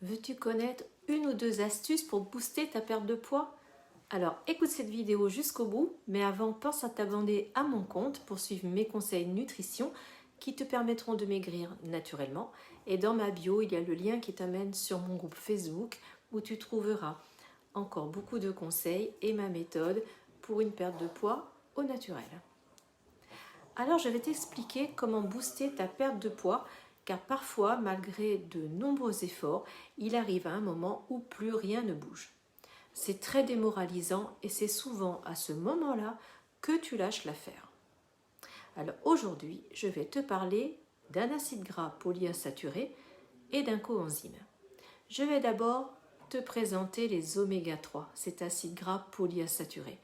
Veux-tu connaître une ou deux astuces pour booster ta perte de poids? Alors écoute cette vidéo jusqu'au bout, mais avant pense à t'abonner à mon compte pour suivre mes conseils nutrition qui te permettront de maigrir naturellement. Et dans ma bio, il y a le lien qui t'amène sur mon groupe Facebook où tu trouveras encore beaucoup de conseils et ma méthode pour une perte de poids au naturel. Alors je vais t'expliquer comment booster ta perte de poids car parfois, malgré de nombreux efforts, il arrive à un moment où plus rien ne bouge. C'est très démoralisant et c'est souvent à ce moment-là que tu lâches l'affaire. Alors aujourd'hui, je vais te parler d'un acide gras polyinsaturé et d'un coenzyme. Je vais d'abord te présenter les oméga 3, cet acide gras polyinsaturé.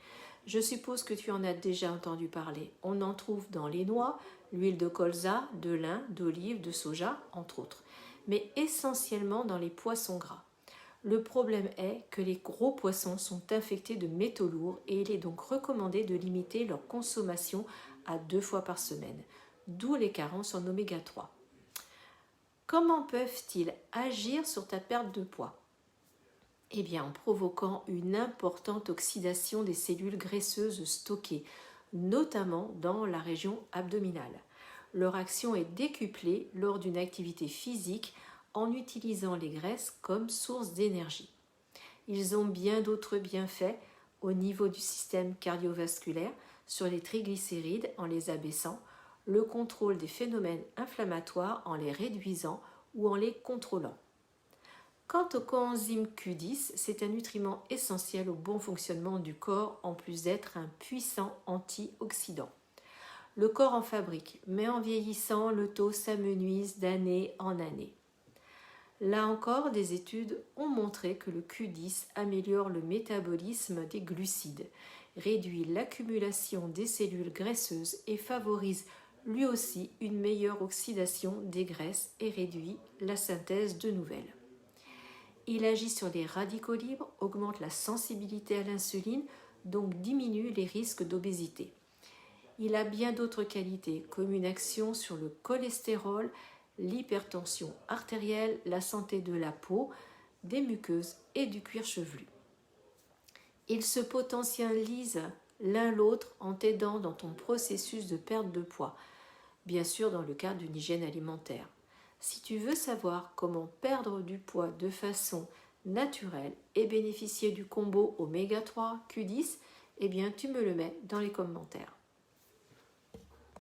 Je suppose que tu en as déjà entendu parler. On en trouve dans les noix, l'huile de colza, de lin, d'olive, de soja, entre autres, mais essentiellement dans les poissons gras. Le problème est que les gros poissons sont infectés de métaux lourds et il est donc recommandé de limiter leur consommation à 2 fois par semaine, d'où les carences en oméga 3. Comment peuvent-ils agir sur ta perte de poids? Eh bien, en provoquant une importante oxydation des cellules graisseuses stockées, notamment dans la région abdominale. Leur action est décuplée lors d'une activité physique en utilisant les graisses comme source d'énergie. Ils ont bien d'autres bienfaits au niveau du système cardiovasculaire, sur les triglycérides en les abaissant, le contrôle des phénomènes inflammatoires en les réduisant ou en les contrôlant. Quant au coenzyme Q10, c'est un nutriment essentiel au bon fonctionnement du corps en plus d'être un puissant antioxydant. Le corps en fabrique, mais en vieillissant, le taux s'amenuise d'année en année. Là encore, des études ont montré que le Q10 améliore le métabolisme des glucides, réduit l'accumulation des cellules graisseuses et favorise lui aussi une meilleure oxydation des graisses et réduit la synthèse de nouvelles. Il agit sur les radicaux libres, augmente la sensibilité à l'insuline, donc diminue les risques d'obésité. Il a bien d'autres qualités, comme une action sur le cholestérol, l'hypertension artérielle, la santé de la peau, des muqueuses et du cuir chevelu. Ils se potentialisent l'un l'autre en t'aidant dans ton processus de perte de poids, bien sûr dans le cadre d'une hygiène alimentaire. Si tu veux savoir comment perdre du poids de façon naturelle et bénéficier du combo oméga 3 Q10, eh bien tu me le mets dans les commentaires.